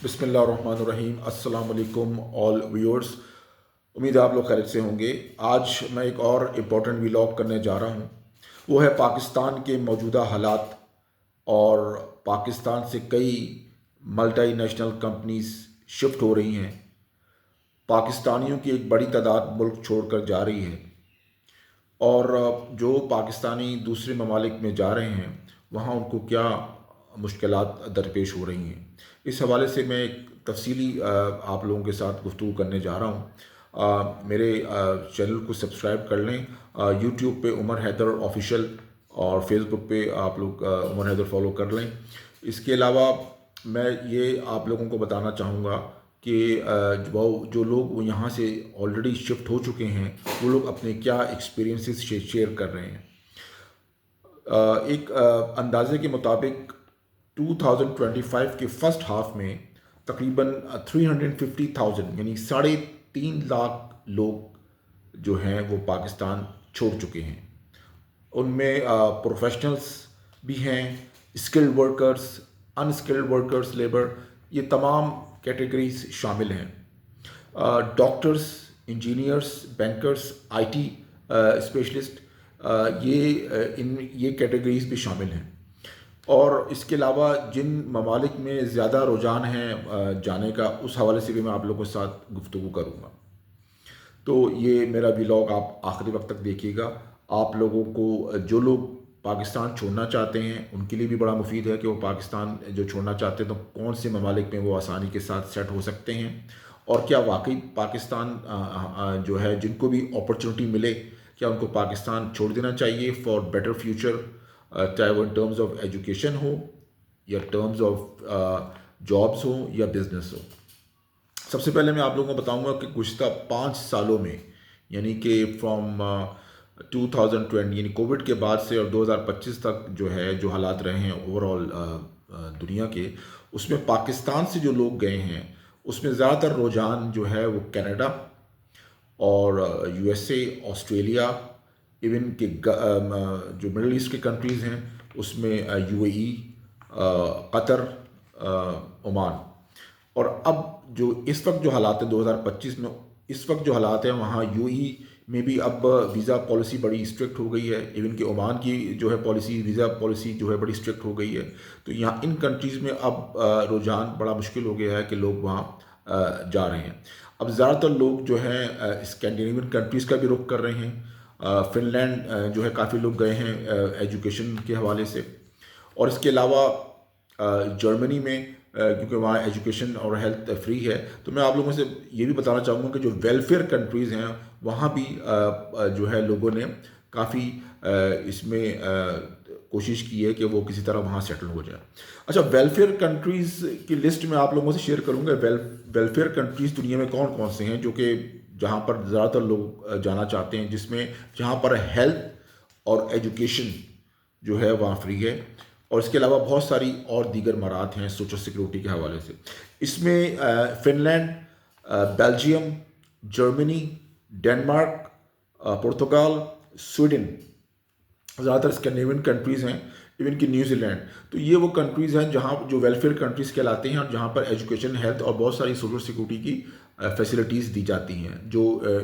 बिस्मिल्लाहिर्रहमानिर्रहीम। अस्सलाम वालेकुम ऑल व्यूअर्स। उम्मीद है आप लोग खैरियत से होंगे। आज मैं एक और इम्पोर्टेंट व्लॉग करने जा रहा हूँ। वो है पाकिस्तान के मौजूदा हालात और पाकिस्तान से कई मल्टीनेशनल कंपनीज शिफ्ट हो रही हैं। पाकिस्तानियों की एक बड़ी तादाद मुल्क छोड़कर जा रही है और जो पाकिस्तानी दूसरे ममालिक में जा रहे हैं वहाँ उनको क्या मुश्किलात दरपेश हो रही हैं, इस हवाले से मैं एक तफसीली आप लोगों के साथ गुफ्तगू करने जा रहा हूँ। मेरे चैनल को सब्सक्राइब कर लें। यूट्यूब पे उमर हैदर ऑफिशियल और फेसबुक पे आप लोग उमर हैदर फॉलो कर लें। इसके अलावा मैं ये आप लोगों को बताना चाहूँगा कि वो जो लोग यहाँ से ऑलरेडी शिफ्ट हो चुके हैं वो लोग अपने क्या एक्सपीरियंसेस शेयर कर रहे हैं। एक अंदाजे के मुताबिक 2025 के फर्स्ट हाफ में तकरीबन 350,000 यानी 3.5 लाख लोग जो हैं वो पाकिस्तान छोड़ चुके हैं। उनमें प्रोफेशनल्स भी हैं, skilled workers, unskilled workers, labour, ये तमाम कैटेगरीज शामिल हैं। Doctors, engineers, bankers, IT specialist, ये कैटेगरीज भी शामिल हैं। और इसके अलावा जिन ममालिक में ज़्यादा रुझान है जाने का, उस हवाले से भी मैं आप लोगों के साथ गुफ्तगू करूँगा। तो ये मेरा व्लॉग आप आखिरी वक्त तक देखिएगा। आप लोगों को, जो लोग पाकिस्तान छोड़ना चाहते हैं, उनके लिए भी बड़ा मुफीद है कि वो पाकिस्तान जो छोड़ना चाहते हैं तो कौन से ममालिक में वो आसानी के साथ सेट हो सकते हैं और क्या वाकई पाकिस्तान जो है, जिनको भी अपॉर्चुनिटी मिले, क्या उनको पाकिस्तान छोड़ देना चाहिए फॉर बेटर फ्यूचर, चाहे वो इन टर्म्स ऑफ एजुकेशन हो या टर्म्स ऑफ जॉब्स हो या बिजनेस हो। सबसे पहले मैं आप लोगों को बताऊंगा कि गुज़िश्ता 5 सालों में, यानी कि फ्रॉम 2020 यानी कोविड के बाद से और 2025 तक जो है, जो हालात रहे हैं ओवरऑल दुनिया के, उसमें पाकिस्तान से जो लोग गए हैं उसमें ज़्यादातर रुझान जो है वो कनाडा और यूएसए, ऑस्ट्रेलिया, इवन के जो मिडल ईस्ट के कंट्रीज़ हैं उसमें यूएई, कतर, ओमान। और अब जो इस वक्त जो हालात हैं 2025 में, इस वक्त जो हालात हैं वहाँ यूएई में भी अब वीज़ा पॉलिसी बड़ी स्ट्रिक्ट हो गई है। इवन के ओमान की जो है पॉलिसी, वीज़ा पॉलिसी जो है बड़ी स्ट्रिक्ट हो गई है। तो यहाँ इन कंट्रीज़ में अब रुझान बड़ा मुश्किल हो गया है कि लोग वहाँ जा रहे हैं। अब ज़्यादातर लोग जो हैं स्कैंडिनेवियन कंट्रीज़ का भी रुख कर रहे हैं। फिनलैंड जो है काफ़ी लोग गए हैं एजुकेशन के हवाले से। और इसके अलावा जर्मनी में, क्योंकि वहाँ एजुकेशन और हेल्थ फ्री है, तो मैं आप लोगों से ये भी बताना चाहूँगा कि जो वेलफेयर कंट्रीज़ हैं वहाँ भी जो है लोगों ने काफ़ी इसमें कोशिश की है कि वो किसी तरह वहाँ सेटल हो जाए। अच्छा, वेलफेयर कंट्रीज़ की लिस्ट में आप लोगों से शेयर करूँगा। वेलफेयर कंट्रीज़ दुनिया में कौन कौन से हैं जो कि जहाँ पर ज़्यादातर लोग जाना चाहते हैं, जिसमें जहाँ पर हेल्थ और एजुकेशन जो है वहाँ फ्री है, और इसके अलावा बहुत सारी और दीगर मराहत हैं सोशल सिक्योरिटी के हवाले से। इसमें फिनलैंड, बेल्जियम, जर्मनी, डेनमार्क, पुर्तगाल, स्वीडन, ज़्यादातर स्कैंडिनेवियन कंट्रीज़ हैं, इवन कि न्यूजीलैंड। तो ये वो कंट्रीज़ हैं जहाँ जो वेलफेयर कंट्रीज़ कहलाते हैं और जहाँ पर एजुकेशन, हेल्थ और बहुत सारी सोशल सिक्योरिटी की फैसिलिटीज़ दी जाती हैं, जो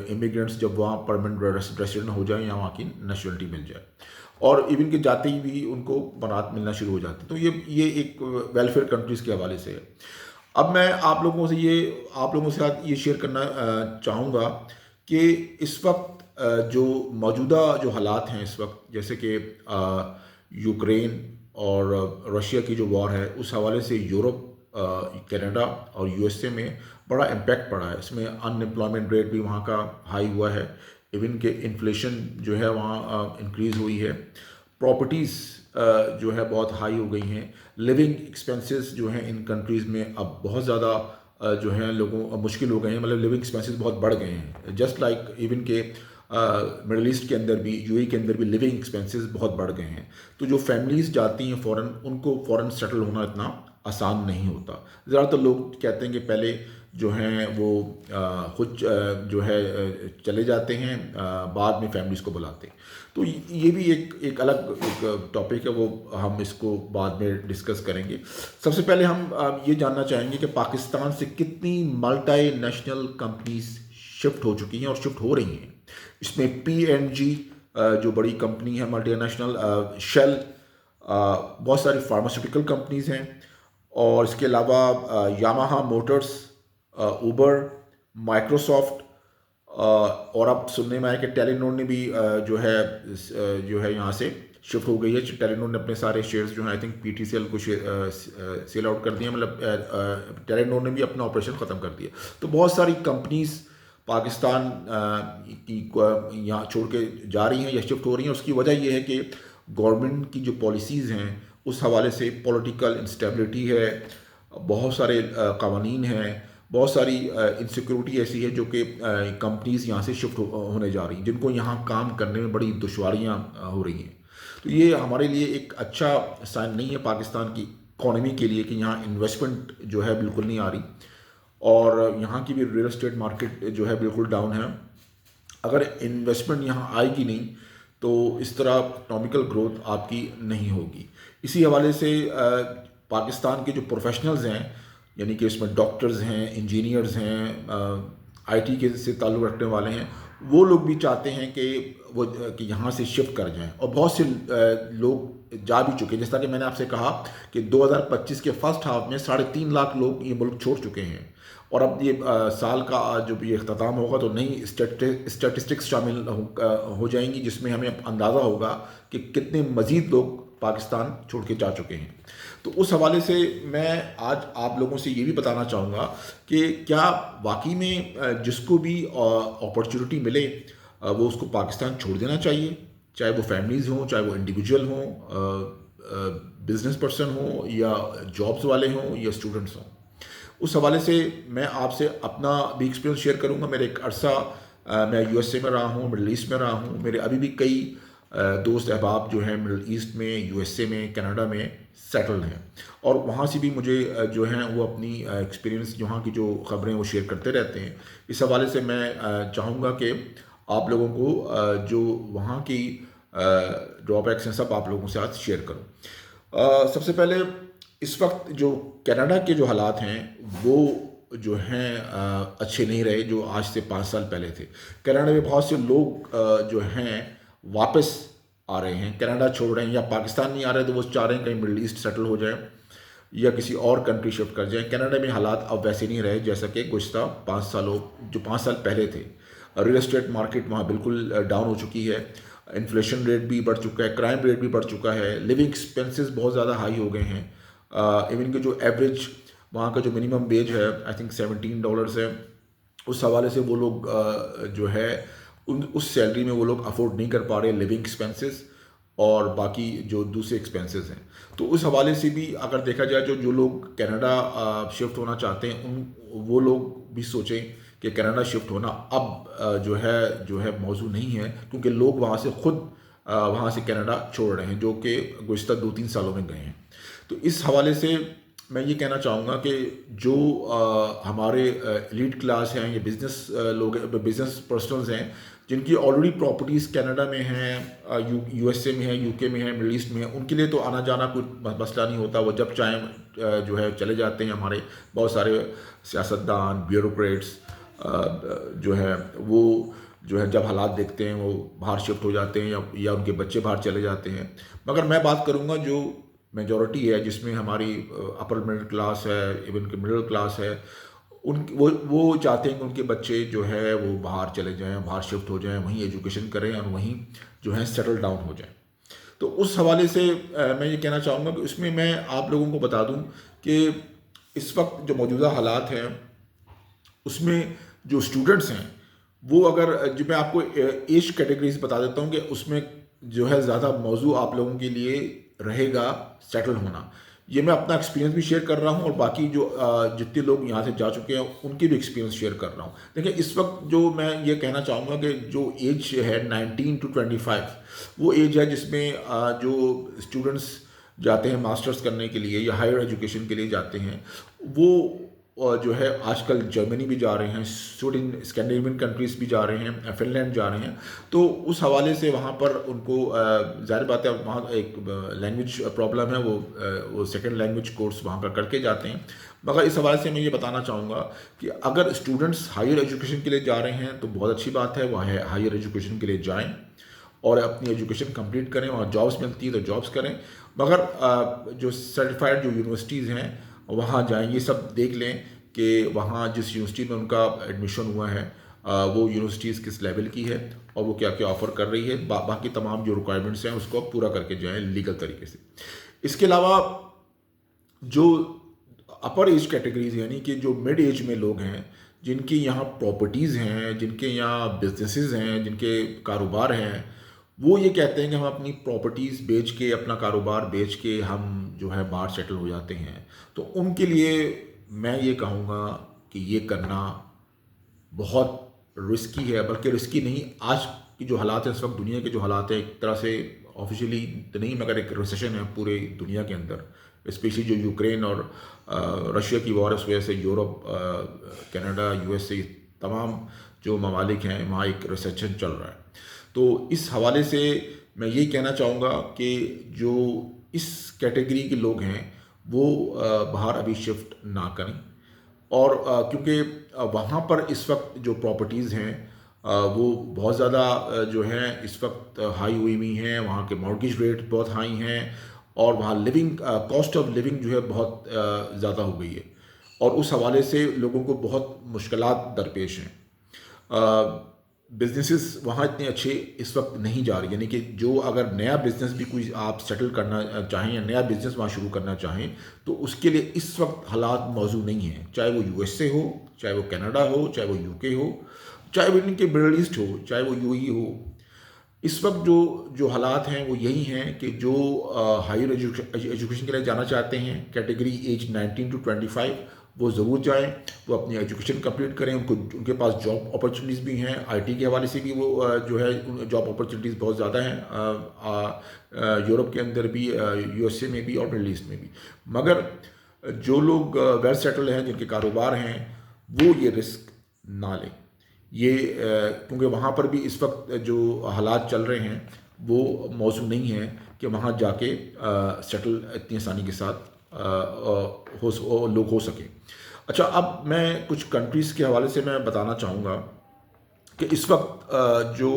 इमिग्रेंट्स जब वहाँ परमानेंट रेसिडेंट हो जाए या वहाँ की नेशनलिटी मिल जाए, और इवन के जाते ही भी उनको बनात मिलना शुरू हो जाती है। तो ये एक वेलफेयर कंट्रीज़ के हवाले से है। अब मैं आप लोगों से साथ ये शेयर करना चाहूँगा कि इस वक्त जो मौजूदा जो हालात हैं इस वक्त, जैसे कि यूक्रेन और रशिया की जो वॉर है, उस हवाले से यूरोप, कनाडा और यूएसए में बड़ा इम्पैक्ट पड़ा है। इसमें अनएम्प्लॉयमेंट रेट भी वहाँ का हाई हुआ है, इवन के इन्फ्लेशन जो है वहाँ इंक्रीज़ हुई है, प्रॉपर्टीज़ जो है बहुत हाई हो गई हैं, लिविंग एक्सपेंसेस जो हैं इन कंट्रीज़ में अब बहुत ज़्यादा जो है लोगों मुश्किल हो गए हैं, मतलब लिविंग एक्सपेंसेस बहुत बढ़ गए हैं। जस्ट लाइक इवन के मिडल ईस्ट के अंदर भी, यूएई के अंदर भी लिविंग एक्सपेंसेस बहुत बढ़ गए हैं। तो जो फैमिलीज़ जाती हैं उनको फ़ौरन सेटल होना इतना आसान नहीं होता। ज़्यादातर लोग कहते हैं कि पहले जो हैं वो खुद जो है चले जाते हैं, बाद में फैमिलीज़ को बुलाते हैं। तो ये भी एक अलग एक टॉपिक है, वो हम इसको बाद में डिस्कस करेंगे। सबसे पहले हम ये जानना चाहेंगे कि पाकिस्तान से कितनी मल्टी नेशनल कंपनीज शिफ्ट हो चुकी हैं और शिफ्ट हो रही हैं। इसमें PNG जो बड़ी कंपनी है मल्टी नेशनल, शेल, बहुत सारी फार्मास्यूटिकल कंपनीज़ हैं, और इसके अलावा यामाहा मोटर्स, उबर, माइक्रोसॉफ्ट, और अब सुनने में आया कि टेलीनॉर ने भी जो है यहाँ से शिफ्ट हो गई है। टेलीनॉर ने अपने सारे शेयर्स जो हैं आई थिंक PTCL को सेल आउट कर दिया, मतलब टेलीनॉर ने भी अपना ऑपरेशन ख़त्म कर दिया। तो बहुत सारी कंपनीज पाकिस्तान की यहाँ छोड़ के जा रही हैं या शिफ्ट हो रही हैं। उसकी वजह यह है कि गवर्नमेंट की जो पॉलिसीज़ हैं उस हवाले से पॉलिटिकल इंस्टेबिलिटी है, बहुत सारे कवानीन हैं, बहुत सारी इनसिक्योरिटी ऐसी है जो कि कंपनीज यहाँ से शिफ्ट होने जा रही हैं, जिनको यहाँ काम करने में बड़ी दुश्वारियाँ हो रही हैं। तो ये हमारे लिए एक अच्छा साइन नहीं है पाकिस्तान की इकॉनमी के लिए कि यहाँ इन्वेस्टमेंट जो है बिल्कुल नहीं आ रही, और यहाँ की भी रियल एस्टेट मार्केट जो है बिल्कुल डाउन है। अगर इन्वेस्टमेंट यहाँ आएगी नहीं तो इस तरह इकनॉमिकल ग्रोथ आपकी नहीं होगी। इसी हवाले से पाकिस्तान के जो प्रोफेशनल्स हैं, यानी कि इसमें डॉक्टर्स हैं, इंजीनियर्स हैं, IT के से ताल्लुक़ रखने वाले हैं, वो लोग भी चाहते हैं कि यहाँ से शिफ्ट कर जाएं, और बहुत से लोग जा भी चुके हैं। जैसा कि मैंने आपसे कहा कि 2025 के फर्स्ट हाफ में 3.5 लाख लोग ये मुल्क छोड़ चुके हैं, और अब ये साल का जब ये अख्ताम होगा तो नई स्टैटिस्टिक्स शामिल हो जाएंगी, जिसमें हमें अंदाज़ा होगा कि कितने मज़ीद लोग पाकिस्तान छोड़ के जा चुके हैं। तो उस हवाले से मैं आज आप लोगों से ये भी बताना चाहूँगा कि क्या वाकई में जिसको भी अपॉर्चुनिटी मिले वो उसको पाकिस्तान छोड़ देना चाहिए, चाहे वो फैमिलीज़ हों, चाहे वो इंडिविजुअल हों, बिजनेस पर्सन हों, या जॉब्स वाले हों, या स्टूडेंट्स हों। उस हवाले से मैं आपसे अपना भी एक्सपीरियंस शेयर करूँगा। मेरे एक अरसा मैं USA में रहा हूँ, मिडल ईस्ट में रहा हूँ। मेरे अभी भी कई दोस्त अहबाब जो हैं मिडल ईस्ट में, USA में, कनाडा में सेटल्ड हैं, और वहाँ से भी मुझे जो हैं वो अपनी एक्सपीरियंस, वहाँ की जो ख़बरें वो शेयर करते रहते हैं। इस हवाले से मैं चाहूँगा कि आप लोगों को जो वहाँ की ड्रॉबैक्स हैं सब आप लोगों से आज शेयर करूँ। सबसे पहले इस वक्त जो कनाडा के जो हालात हैं वो जो हैं अच्छे नहीं रहे जो आज से 5 साल पहले थे। कनाडा में बहुत से लोग जो हैं वापस आ रहे हैं, कनाडा छोड़ रहे हैं, या पाकिस्तान नहीं आ रहे तो वो चाह रहे हैं कहीं मिडल ईस्ट सेटल हो जाए या किसी और कंट्री शिफ्ट कर जाएं। कनाडा में हालात अब वैसे नहीं रहे जैसा कि गुज़श्ता 5 साल पहले थे। रियल एस्टेट मार्केट वहाँ बिल्कुल डाउन हो चुकी है, इन्फ्लेशन रेट भी बढ़ चुका है, क्राइम रेट भी बढ़ चुका है, लिविंग एक्सपेंसेस बहुत ज़्यादा हाई हो गए हैं। इवन के जो एवरेज वहाँ का जो मिनिमम वेज है आई थिंक $17 है, उस हवाले से वो लोग जो है उस सैलरी में वो लोग अफोर्ड नहीं कर पा रहे लिविंग एक्सपेंसेस और बाकी जो दूसरे एक्सपेंसेस हैं। तो उस हवाले से भी अगर देखा जाए जो लोग कनाडा शिफ्ट होना चाहते हैं वो लोग भी सोचें कि कनाडा शिफ्ट होना अब जो है मौजू नहीं है, क्योंकि लोग वहाँ से खुद वहाँ से कनाडा छोड़ रहे हैं जो कि गुज़श्ता 2-3 सालों में गए हैं। तो इस हवाले से मैं ये कहना चाहूँगा कि जो हमारे एलीट क्लास हैं, ये बिज़नेस लोग, बिज़नेस पर्सनल्स हैं जिनकी ऑलरेडी प्रॉपर्टीज़ कनाडा में हैं, USA में है, UK में है, मिडल ईस्ट में है, उनके लिए तो आना जाना कोई मसला नहीं होता। वो जब चाहें जो है चले जाते हैं। हमारे बहुत सारे सियासतदान, ब्यूरोक्रेट्स जो है वो जो है जब हालात देखते हैं वो बाहर शिफ्ट हो जाते हैं या उनके बच्चे बाहर चले जाते हैं। मगर मैं बात करूँगा जो मेजॉरिटी है जिसमें हमारी अपर मिडिल क्लास है, इवन के मिडिल क्लास है, वो चाहते हैं कि उनके बच्चे जो है वो बाहर चले जाएं, बाहर शिफ्ट हो जाएं, वहीं एजुकेशन करें और वहीं जो है सेटल डाउन हो जाएं। तो उस हवाले से मैं ये कहना चाहूँगा कि उसमें मैं आप लोगों को बता दूं कि इस वक्त जो मौजूदा हालात हैं उसमें जो स्टूडेंट्स हैं वो अगर जो मैं आपको एज कैटेगरीज बता देता हूँ कि उसमें जो है ज़्यादा मौजू आप लोगों के लिए रहेगा सेटल होना। ये मैं अपना एक्सपीरियंस भी शेयर कर रहा हूँ और बाकी जो जितने लोग यहाँ से जा चुके हैं उनके भी एक्सपीरियंस शेयर कर रहा हूँ। देखिए इस वक्त जो मैं ये कहना चाहूँगा कि जो एज है 19 to 25 वो एज है जिसमें जो स्टूडेंट्स जाते हैं मास्टर्स करने के लिए या हायर एजुकेशन के लिए जाते हैं वो जो है आजकल जर्मनी भी जा रहे हैं, स्वीडन, स्कैंडिनेवियन कंट्रीज़ भी जा रहे हैं, फिनलैंड जा रहे हैं। तो उस हवाले से वहाँ पर उनको ज़ाहिर बात है वहाँ एक लैंग्वेज प्रॉब्लम है, वो सेकंड लैंग्वेज कोर्स वहाँ पर करके जाते हैं। मगर इस हवाले से मैं ये बताना चाहूँगा कि अगर स्टूडेंट्स हायर एजुकेशन के लिए जा रहे हैं तो बहुत अच्छी बात है, वह हायर एजुकेशन के लिए जाएँ और अपनी एजुकेशन कंप्लीट करें, वहाँ जॉब्स मिलती है तो जॉब्स करें। मगर जो सर्टिफाइड जो यूनिवर्सिटीज़ हैं वहाँ जाएं, ये सब देख लें कि वहाँ जिस यूनिवर्सिटी में उनका एडमिशन हुआ है वो यूनिवर्सिटीज़ किस लेवल की है और वो क्या क्या ऑफ़र कर रही है। बाकी तमाम जो रिक्वायरमेंट्स हैं उसको आप पूरा करके जाएं लीगल तरीके से। इसके अलावा जो अपर एज कैटेगरीज यानी कि जो मिड एज में लोग हैं, जिनकी यहाँ प्रॉपर्टीज़ हैं, जिनके यहाँ बिजनेसेस हैं, जिनके कारोबार हैं, वो ये कहते हैं कि हम अपनी प्रॉपर्टीज़ बेच के, अपना कारोबार बेच के हम जो है बाहर सेटल हो जाते हैं। तो उनके लिए मैं ये कहूँगा कि ये करना बहुत रिस्की है, बल्कि रिस्की नहीं, आज की जो हालात है, इस वक्त दुनिया के जो हालात हैं, एक तरह से ऑफिशियली तो नहीं मगर एक रिसेशन है पूरे दुनिया के अंदर, स्पेशली जो यूक्रेन और रशिया की वॉर, इस वजह से यूरोप, कनाडा, यूएसए, तमाम जो ममालिक हैं वहाँ एक रिसेशन चल रहा है। तो इस हवाले से मैं यही कहना चाहूँगा कि जो इस कैटेगरी के लोग हैं वो बाहर अभी शिफ्ट ना करें। और क्योंकि वहाँ पर इस वक्त जो प्रॉपर्टीज़ हैं वो बहुत ज़्यादा जो हैं इस वक्त हाई हुई हैं, वहाँ के मॉर्गेज रेट बहुत हाई हैं और वहाँ लिविंग कॉस्ट ऑफ लिविंग जो है बहुत ज़्यादा हो गई है और उस हवाले से लोगों को बहुत मुश्किलात दरपेश हैं। बिजनेसेस वहाँ इतने अच्छे इस वक्त नहीं जा रही, यानी कि जो अगर नया बिज़नेस भी कोई आप सेटल करना चाहें या नया बिज़नेस वहाँ शुरू करना चाहें तो उसके लिए इस वक्त हालात मौजूद नहीं हैं, चाहे वो यूएसए हो, चाहे वो कनाडा हो, चाहे वो यूके हो, चाहे वो इनके मिडल ईस्ट हो, चाहे वो यूएई हो। इस वक्त जो जो हालात हैं वो यही हैं कि जो हायर एजुकेशन के लिए जाना चाहते हैं, कैटेगरी एज 19 to 25, वो ज़रूर जाएं, वो अपनी एजुकेशन कंप्लीट करें। उनके पास जॉब अपॉर्चुनिटीज़ भी हैं, आईटी के हवाले से भी वो जो है जॉब अपॉर्चुनिटीज़ बहुत ज़्यादा हैं, यूरोप के अंदर भी, यूएसए में भी और मिडल ईस्ट में भी। मगर जो लोग वेल सेटल्ड हैं, जिनके कारोबार हैं, वो ये रिस्क ना लें। ये क्योंकि वहाँ पर भी इस वक्त जो हालात चल रहे हैं वो मौजूद नहीं है कि वहाँ जाके सेटल इतनी आसानी के साथ लोग हो सके। अच्छा, अब मैं कुछ कंट्रीज़ के हवाले से मैं बताना चाहूँगा कि इस वक्त जो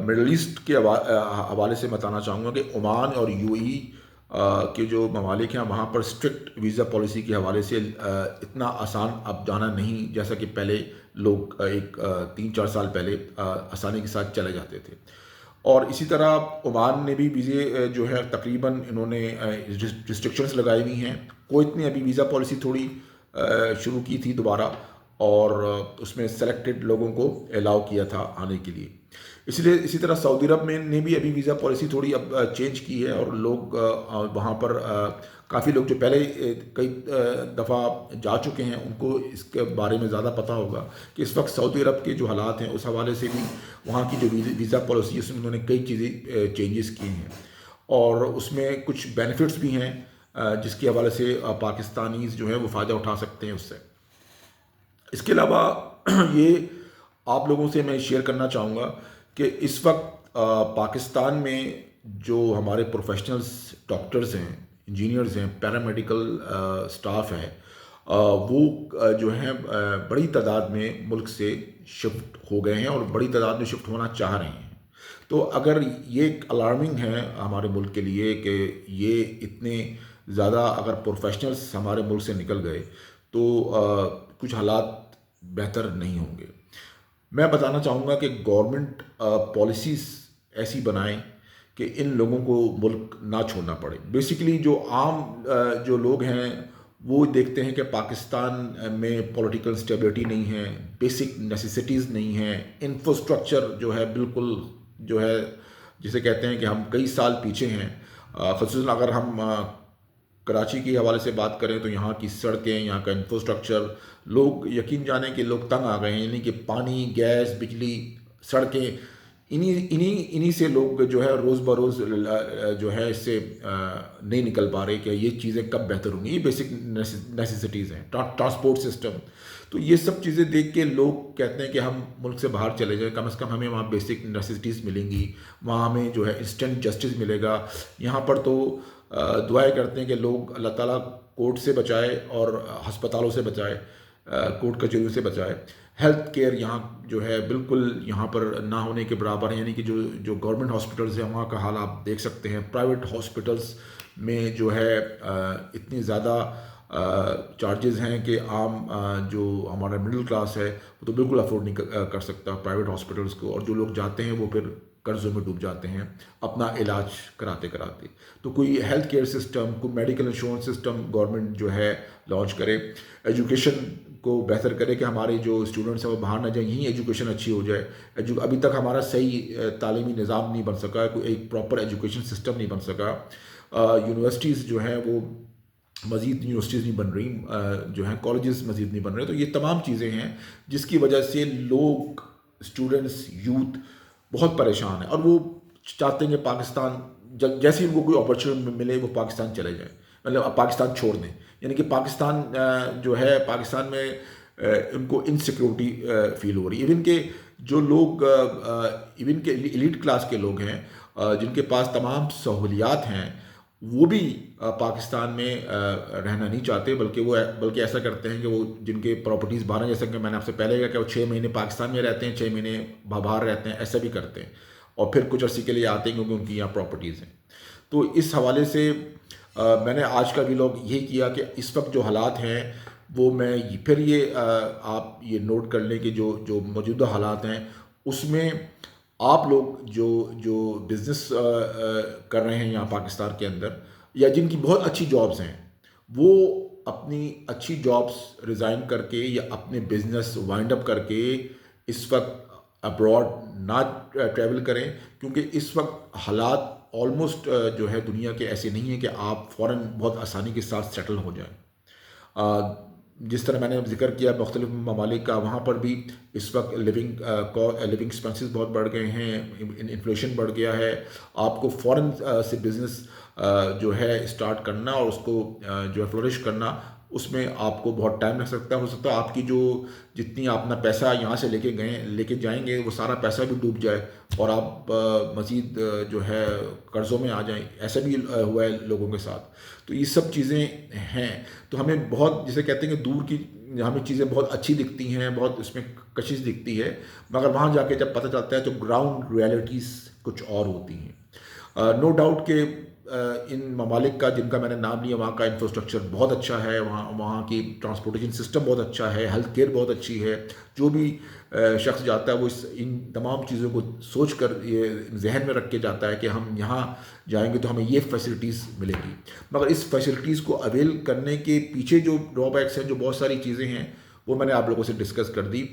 मिडल ईस्ट के हवाले से बताना चाहूँगा कि ओमान और यूएई के जो ममालिक हैं वहाँ पर स्ट्रिक्ट वीज़ा पॉलिसी के हवाले से इतना आसान अब जाना नहीं, जैसा कि पहले लोग 3-4 साल पहले आसानी के साथ चले जाते थे। और इसी तरह ओमान ने भी वीज़े जो है तकरीबन इन्होंने रिस्ट्रिक्शंस लगाई हुई हैं। कुवैत ने अभी वीज़ा पॉलिसी थोड़ी शुरू की थी दोबारा और उसमें सेलेक्टेड लोगों को अलाउ किया था आने के लिए। इसलिए इसी तरह सऊदी अरब में ने भी अभी वीज़ा पॉलिसी थोड़ी अब चेंज की है और लोग वहाँ पर काफ़ी लोग जो पहले कई दफ़ा जा चुके हैं उनको इसके बारे में ज़्यादा पता होगा कि इस वक्त सऊदी अरब के जो हालात हैं उस हवाले से भी वहाँ की जो वीज़ा पॉलिसी है उसमें उन्होंने कई चीज़ें चेंजेस किए हैं और उसमें कुछ बेनिफिट्स भी हैं जिसके हवाले से पाकिस्तानीज़ जो है वो फ़ायदा उठा सकते हैं उससे। इसके अलावा ये आप लोगों से मैं शेयर करना चाहूँगा कि इस वक्त पाकिस्तान में जो हमारे प्रोफेशनल्स, डॉक्टर्स हैं, इंजीनियर्स हैं, पैरामेडिकल स्टाफ है, वो जो हैं बड़ी तादाद में मुल्क से शिफ्ट हो गए हैं और बड़ी तादाद में शिफ्ट होना चाह रहे हैं। तो अगर ये एक अलार्मिंग है हमारे मुल्क के लिए कि ये इतने ज़्यादा अगर प्रोफेशनल्स हमारे मुल्क से निकल गए तो कुछ हालात बेहतर नहीं होंगे। मैं बताना चाहूँगा कि गवर्नमेंट पॉलिसीज़ ऐसी बनाएं कि इन लोगों को मुल्क ना छोड़ना पड़े। बेसिकली जो आम जो लोग हैं वो देखते हैं कि पाकिस्तान में पॉलिटिकल स्टेबिलिटी नहीं है, बेसिक नेसेसिटीज़ नहीं हैं, इंफ्रास्ट्रक्चर जो है बिल्कुल जो है जिसे कहते हैं कि हम कई साल पीछे हैं। ख़ुसूसन अगर हम कराची के हवाले से बात करें तो यहाँ की सड़कें, यहाँ का इंफ्रास्ट्रक्चर, लोग यकीन जाने कि लोग तंग आ गए हैं, यानी कि पानी, गैस, बिजली, सड़कें, इन्हीं इन्हीं इन्हीं से लोग जो है रोज़ बरोज़ जो है इससे नहीं निकल पा रहे कि ये चीज़ें कब बेहतर होंगी। ये बेसिक नेसेसिटीज़ हैं, ट्रांसपोर्ट सिस्टम। तो ये सब चीज़ें देख के लोग कहते हैं कि हम मुल्क से बाहर चले जाएँ, कम से कम हमें वहाँ बेसिक नेसेसिटीज़ मिलेंगी, वहाँ हमें जो है इंस्टेंट जस्टिस मिलेगा। यहाँ पर तो दुआएँ करते हैं कि लोग अल्लाह ताला कोर्ट से बचाए और अस्पतालों से बचाए, कोर्ट कचहरियों से बचाए। हेल्थ केयर यहाँ जो है बिल्कुल यहाँ पर ना होने के बराबर है, यानी कि जो जो गवर्नमेंट हॉस्पिटल्स हैं वहाँ का हाल आप देख सकते हैं। प्राइवेट हॉस्पिटल्स में जो है इतनी ज़्यादा चार्जेस हैं कि आम जो हमारा मिडिल क्लास है वो तो बिल्कुल अफोर्ड नहीं कर सकता प्राइवेट हॉस्पिटल्स को, और जो लोग जाते हैं वो फिर कर्ज़ों में डूब जाते हैं अपना इलाज कराते कराते। तो कोई हेल्थ केयर सिस्टम, कोई मेडिकल इंश्योरेंस सिस्टम गवर्नमेंट जो है लॉन्च करे। एजुकेशन को बेहतर करे कि हमारे जो स्टूडेंट्स हैं वो बाहर ना जाएं, यहीं एजुकेशन अच्छी हो जाए। अभी तक हमारा सही तालीमी निज़ाम नहीं बन सका, कोई एक प्रॉपर एजुकेशन सिस्टम नहीं बन सका। यूनिवर्सिटीज़ जो हैं वो मज़ीद यूनिवर्सिटीज़ नहीं बन रही, जो हैं कॉलेजेस मज़ीद नहीं बन रहे। तो ये तमाम चीज़ें हैं जिसकी वजह से लोग, स्टूडेंट्स, यूथ बहुत परेशान है और वो चाहते हैं कि पाकिस्तान जैसे ही उनको कोई अपॉर्चुनिटी मिले वो पाकिस्तान चले जाए, मतलब पाकिस्तान छोड़ दें। यानी कि पाकिस्तान जो है पाकिस्तान में उनको इनसिक्योरिटी फील हो रही है। इवन के जो लोग इवन के एलीट क्लास के लोग हैं जिनके पास तमाम सहूलियात हैं वो भी पाकिस्तान में रहना नहीं चाहते, बल्कि ऐसा करते हैं कि वो जिनके प्रॉपर्टीज़ बाहर हैं, जैसा कि मैंने आपसे पहले कहा कि वो 6 महीने पाकिस्तान में रहते हैं, 6 महीने बाहर रहते हैं, ऐसा भी करते हैं और फिर कुछ अर्से के लिए आते हैं क्योंकि उनकी यहाँ प्रॉपर्टीज़ हैं। तो इस हवाले से मैंने आज का व्लॉग ये किया कि इस वक्त जो हालात हैं वो मैं फिर ये आप ये नोट कर लें कि जो जो मौजूदा हालात हैं उसमें आप लोग जो जो बिज़नेस कर रहे हैं यहाँ पाकिस्तान के अंदर, या जिनकी बहुत अच्छी जॉब्स हैं, वो अपनी अच्छी जॉब्स रिज़ाइन करके या अपने बिज़नेस वाइंड अप करके इस वक्त अब्रॉड ना ट्रैवल करें, क्योंकि इस वक्त हालात ऑलमोस्ट जो है दुनिया के ऐसे नहीं है कि आप फ़ौरन बहुत आसानी के साथ सेटल हो जाएं। जिस तरह मैंने जिक्र किया मुख्तलिफ ममालिक का, वहाँ पर भी इस वक्त लिविंग एक्सपेंसेस बहुत बढ़ गए हैं, इन्फ्लेशन बढ़ गया है। आपको फ़ौरन से बिज़नेस जो है स्टार्ट करना और उसको जो है फ्लोरिश करना, उसमें आपको बहुत टाइम लग सकता है। हो सकता है आपकी जो जितनी अपना पैसा यहाँ से लेके जाएंगे वो सारा पैसा भी डूब जाए और आप मज़ीद जो है कर्ज़ों में आ जाएं। ऐसा भी हुआ है लोगों के साथ। तो ये सब चीज़ें हैं। तो हमें बहुत, जिसे कहते हैं कि दूर की हमें चीज़ें बहुत अच्छी दिखती हैं, बहुत इसमें कशिश दिखती है, मगर वहाँ जाके जब पता चलता है तो ग्राउंड रियलिटीज़ कुछ और होती हैं। नो डाउट के इन ममालिक का जिनका मैंने नाम लिया वहाँ का इंफ्रास्ट्रक्चर बहुत अच्छा है, वहाँ की ट्रांसपोर्टेशन सिस्टम बहुत अच्छा है, हेल्थ केयर बहुत अच्छी है। जो भी शख्स जाता है वो इन तमाम चीज़ों को सोच कर ये जहन में रख के जाता है कि हम यहाँ जाएंगे तो हमें ये फैसिलिटीज़ मिलेंगी। मगर इस फैसिलिटीज़ को अवेल करने के पीछे जो ड्रॉबैक्स हैं, जो बहुत सारी चीज़ें हैं, वो मैंने आप लोगों से डिस्कस कर दी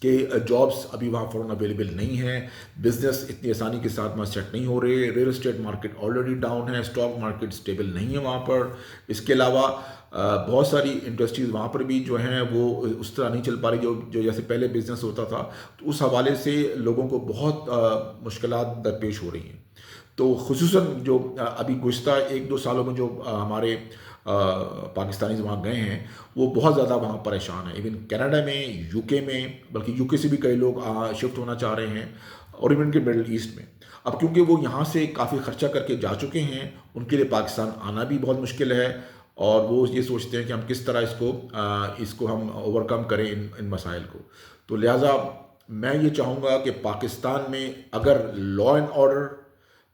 कि जॉब्स अभी वहाँ फ़ौरन अवेलेबल नहीं है, बिज़नेस इतनी आसानी के साथ वहाँ सेट नहीं हो रहे, real estate market already down है, स्टॉक मार्केट स्टेबल नहीं है वहाँ पर। इसके अलावा बहुत सारी इंडस्ट्रीज़ वहाँ पर भी जो हैं वो उस तरह नहीं चल पा रही जो जैसे पहले बिज़नेस होता था। तो उस हवाले से लोगों को बहुत मुश्किलात दरपेश हो रही हैं। तो खुसूसन जो अभी गुज़िश्ता 1-2 सालों में जो हमारे पाकिस्तानीज़ वहाँ गए हैं वो बहुत ज़्यादा वहाँ परेशान हैं। इवन कनाडा में, यूके में, बल्कि यूके से भी कई लोग शिफ्ट होना चाह रहे हैं, और इवन के मिडल ईस्ट में। अब क्योंकि वो यहाँ से काफ़ी ख़र्चा करके जा चुके हैं, उनके लिए पाकिस्तान आना भी बहुत मुश्किल है और वो ये सोचते हैं कि हम किस तरह इसको हम ओवरकम करें इन मसाइल को। तो लिहाजा मैं ये चाहूँगा कि पाकिस्तान में अगर लॉ एंड ऑर्डर,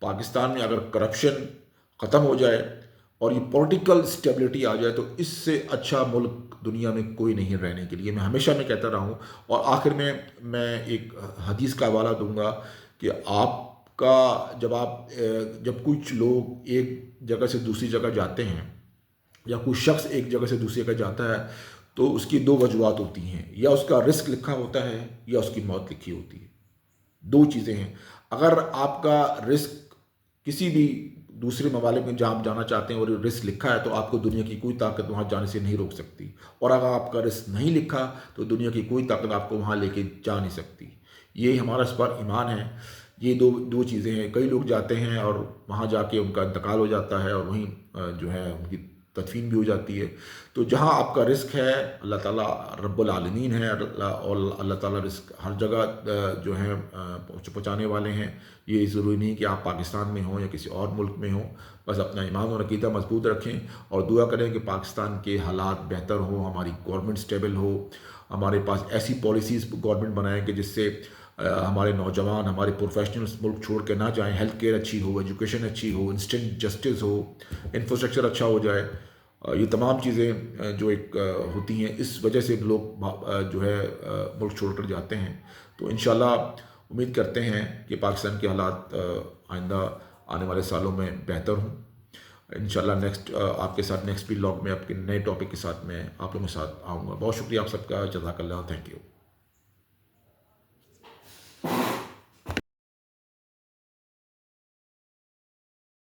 पाकिस्तान में अगर करप्शन ख़त्म हो जाए और ये पॉलिटिकल स्टेबिलिटी आ जाए, तो इससे अच्छा मुल्क दुनिया में कोई नहीं रहने के लिए। मैं कहता रहा हूँ। और आखिर में मैं एक हदीस का हवाला दूंगा कि जब कुछ लोग एक जगह से दूसरी जगह जाते हैं या कोई शख्स एक जगह से दूसरी जगह जाता है तो उसकी 2 वजूहत होती हैं, या उसका रिस्क लिखा होता है या उसकी मौत लिखी होती है। 2 चीज़ें हैं। अगर आपका रिस्क किसी भी दूसरे ममालिक में जहाँ आप जाना चाहते हैं और रिस्क लिखा है तो आपको दुनिया की कोई ताकत वहाँ जाने से नहीं रोक सकती, और अगर आपका रिस्क नहीं लिखा तो दुनिया की कोई ताकत आपको वहाँ लेके जा नहीं सकती। ये हमारा इस पर ईमान है। ये दो दो चीज़ें हैं। कई लोग जाते हैं और वहाँ जाके उनका इंतकाल हो जाता है और वहीं जो है उनकी तदफीन भी हो जाती है। तो जहाँ आपका रिस्क है, अल्लाह ताला रब्बुल आलमीन है, और अल्लाह ताला रिस्क हर जगह जो है पहुँचाने वाले हैं। ये ज़रूरी नहीं कि आप पाकिस्तान में हों या किसी और मुल्क में हों। बस अपना ईमान और अकीदा मजबूत रखें और दुआ करें कि पाकिस्तान के हालात बेहतर हो, हमारी गवर्नमेंट स्टेबल हो, हमारे पास ऐसी पॉलिसीज़ गवर्नमेंट बनाए कि जिससे हमारे नौजवान, हमारे प्रोफेशनल्स मुल्क छोड़ के ना जाएं। हेल्थ केयर अच्छी हो, एजुकेशन अच्छी हो, इंस्टेंट जस्टिस हो, इंफ्रास्ट्रक्चर अच्छा हो जाए। ये तमाम चीज़ें जो एक होती हैं, इस वजह से लोग जो है मुल्क छोड़कर जाते हैं। तो इंशाल्लाह उम्मीद करते हैं कि पाकिस्तान के हालात आइंदा आने वाले सालों में बेहतर हों। इंशाल्लाह नेक्स्ट आपके साथ नेक्स्ट व्लॉग में आपके नए टॉपिक के साथ मैं आप लोगों के साथ आऊँगा। बहुत शुक्रिया आप सबका, जज़ाकल्लाह, थैंक यू।